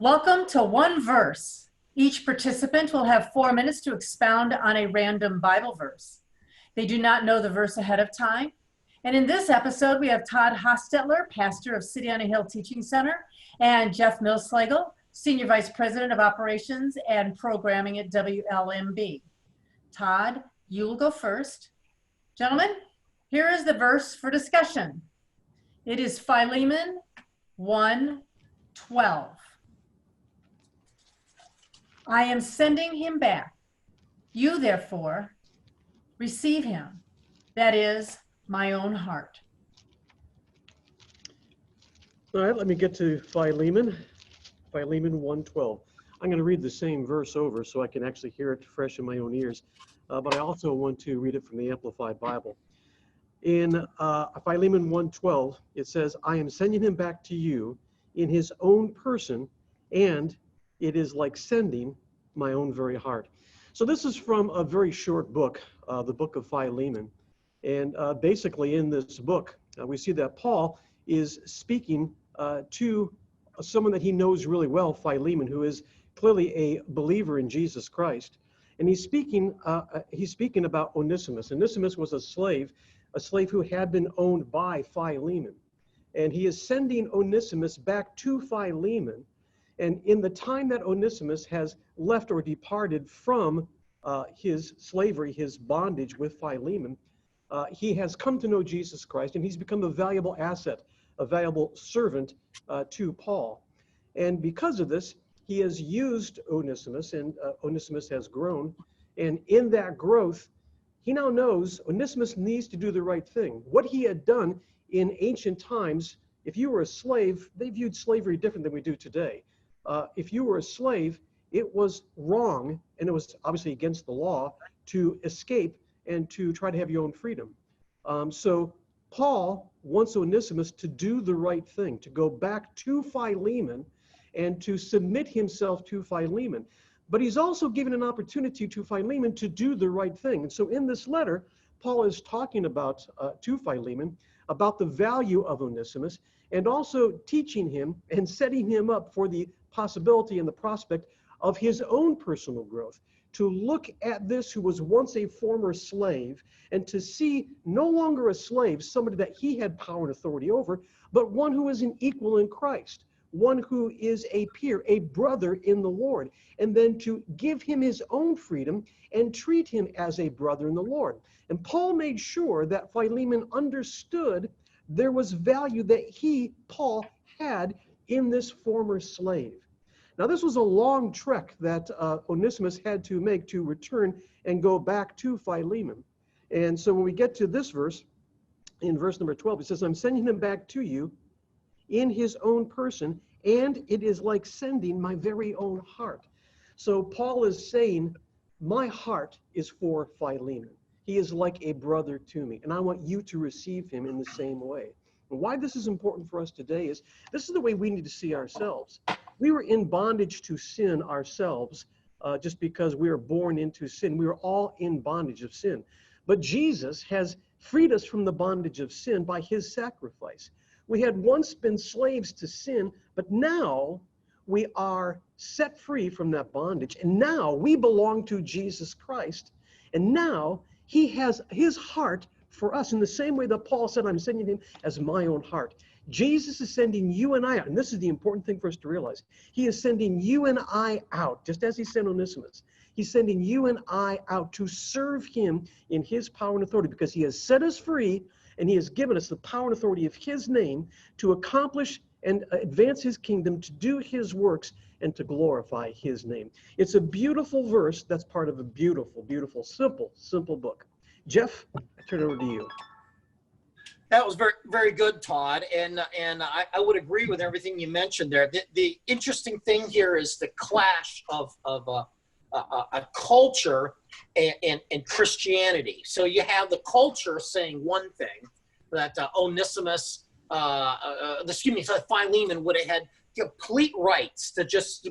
Welcome to One Verse. Each participant will have 4 minutes to expound on a random Bible verse. They do not know the verse ahead of time. And in this episode, we have Todd Hostetler, pastor of City on a Hill Teaching Center, and Jeff Millslegel, Senior Vice President of Operations and Programming at WLMB. Todd, you will go first. Gentlemen, here is the verse for discussion. It is Philemon 1:12. I am sending him back. You, therefore, receive him. That is my own heart. All right, let me get to Philemon 1:12. I'm going to read the same verse over so I can actually hear it fresh in my own ears, but I also want to read it from the Amplified Bible. In Philemon 1:12, it says, I am sending him back to you in his own person, and it is like sending my own very heart. So this is from a very short book, the book of Philemon. And basically in this book, we see that Paul is speaking to someone that he knows really well, Philemon, who is clearly a believer in Jesus Christ. And he's speaking about Onesimus. Onesimus was a slave who had been owned by Philemon. And he is sending Onesimus back to Philemon. And in the time that Onesimus has left or departed from his slavery, his bondage with Philemon, he has come to know Jesus Christ, and he's become a valuable asset, a valuable servant to Paul. And because of this, he has used Onesimus, and Onesimus has grown. And in that growth, he now knows Onesimus needs to do the right thing. What he had done in ancient times, if you were a slave, they viewed slavery different than we do today. If you were a slave, it was wrong, and it was obviously against the law to escape and to try to have your own freedom. So Paul wants Onesimus to do the right thing, to go back to Philemon and to submit himself to Philemon. But he's also given an opportunity to Philemon to do the right thing. And so in this letter, Paul is talking about to Philemon about the value of Onesimus, and also teaching him and setting him up for the possibility and the prospect of his own personal growth, to look at this who was once a former slave and to see no longer a slave, somebody that he had power and authority over, but one who is an equal in Christ, one who is a peer, a brother in the Lord, and then to give him his own freedom and treat him as a brother in the Lord. And Paul made sure that Philemon understood there was value that Paul, had in this former slave. Now, this was a long trek that Onesimus had to make to return and go back to Philemon. And so when we get to this verse, in verse number 12, it says, I'm sending him back to you in his own person, and it is like sending my very own heart. So Paul is saying, my heart is for Philemon. He is like a brother to me, and I want you to receive him in the same way. And why this is important for us today is this is the way we need to see ourselves. We were in bondage to sin ourselves just because we were born into sin. We were all in bondage of sin. But Jesus has freed us from the bondage of sin by his sacrifice. We had once been slaves to sin, but now we are set free from that bondage. And now we belong to Jesus Christ. And now he has his heart for us in the same way that Paul said, I'm sending him as my own heart. Jesus is sending you and I out, and this is the important thing for us to realize. He is sending you and I out, just as he sent Onesimus. He's sending you and I out to serve him in his power and authority, because he has set us free, and he has given us the power and authority of his name to accomplish and advance his kingdom, to do his works, and to glorify his name. It's a beautiful verse that's part of a beautiful, beautiful, simple book. Jeff, I turn it over to you. That was very, very good, Todd, and I would agree with everything you mentioned there. The interesting thing here is the clash of a culture and Christianity. So you have the culture saying one thing, that Onesimus, Philemon would have had complete rights to just,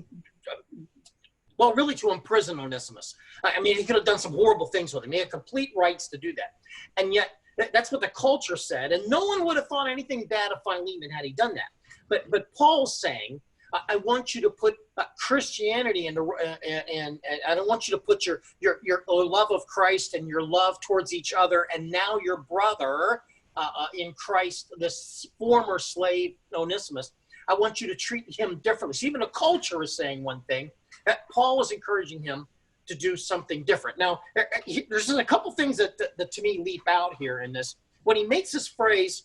well, really to imprison Onesimus. I mean, he could have done some horrible things with him. He had complete rights to do that. And yet, that's what the culture said. And no one would have thought anything bad of Philemon had he done that. But Paul's saying, I want you to put Christianity and I don't want you to put your love of Christ and your love towards each other and now your brother in Christ, this former slave Onesimus. I want you to treat him differently. So even the culture is saying one thing. Paul is encouraging him to do something different. Now, there's a couple things that to me leap out here in this. When he makes this phrase,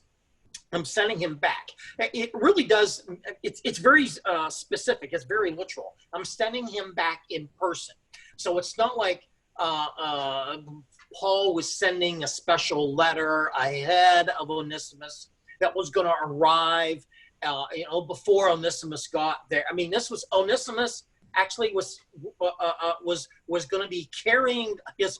I'm sending him back. It really does. It's very specific. It's very literal. I'm sending him back in person. So it's not like Paul was sending a special letter ahead of Onesimus that was going to arrive, before Onesimus got there. I mean, this was Onesimus actually was going to be carrying this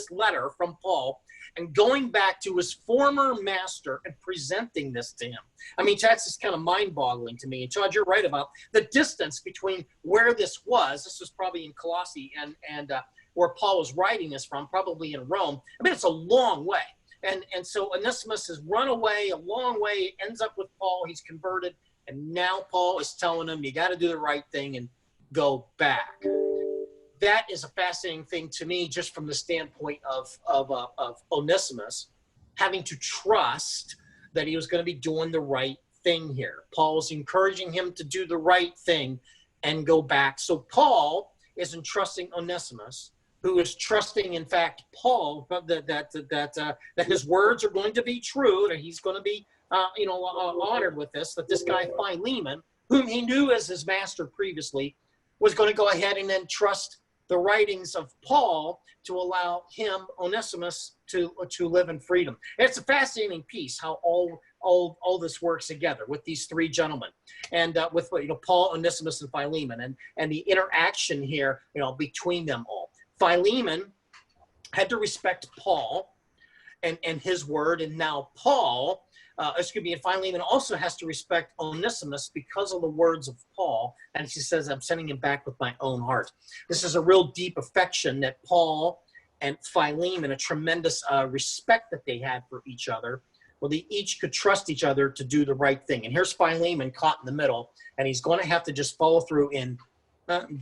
letter from Paul and going back to his former master and presenting this to him. I mean, that's just kind of mind-boggling to me. And Todd, you're right about the distance between where this was. This was probably in Colossae and where Paul was writing this from, probably in Rome. I mean, it's a long way. And so Onesimus has run away a long way, ends up with Paul. He's converted. And now Paul is telling him, you got to do the right thing and go back. That is a fascinating thing to me, just from the standpoint of Onesimus having to trust that he was going to be doing the right thing here. Paul is encouraging him to do the right thing and go back. So Paul is entrusting Onesimus, who is trusting, in fact, Paul, that his words are going to be true, that he's going to be honored with this, that this guy Philemon, whom he knew as his master previously, was going to go ahead and then trust the writings of Paul to allow him, Onesimus, to live in freedom. And it's a fascinating piece how all this works together with these three gentlemen, and with Paul, Onesimus, and Philemon, and the interaction here between them all. Philemon had to respect Paul and his word, and now Paul, and Philemon also has to respect Onesimus because of the words of Paul. And he says, I'm sending him back with my own heart. This is a real deep affection that Paul and Philemon, a tremendous respect that they had for each other. Well, they each could trust each other to do the right thing. And here's Philemon caught in the middle, and he's going to have to just follow through and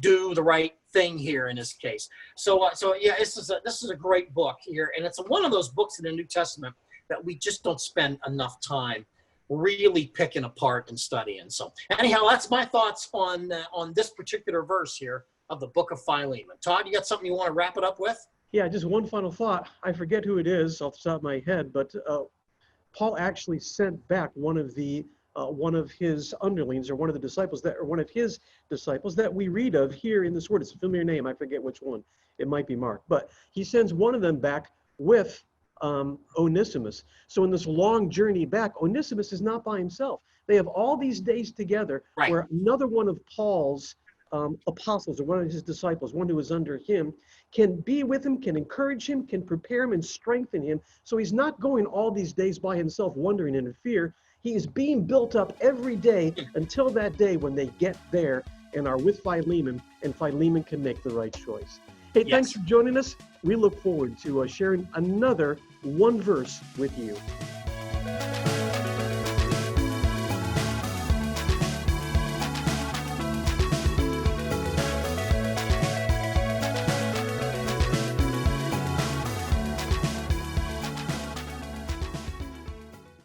do the right thing here in this case. So yeah, this is a great book here, and it's one of those books in the New Testament that we just don't spend enough time really picking apart and studying. So anyhow, that's my thoughts on this particular verse here of the book of Philemon. Todd, you got something you want to wrap it up with? Yeah, just one final thought. I forget who it is off the top of my head, but Paul actually sent back one of his underlings, or one of his disciples that we read of here in this word. It's a familiar name. I forget which one. It might be Mark, but he sends one of them back with Onesimus. So in this long journey back, Onesimus is not by himself. They have all these days together, right, where another one of Paul's apostles, or one of his disciples, one who is under him, can be with him, can encourage him, can prepare him and strengthen him. So he's not going all these days by himself wondering and in fear. He is being built up every day until that day when they get there and are with Philemon, and Philemon can make the right choice. Hey, yes, thanks for joining us. We look forward to sharing another one verse with you.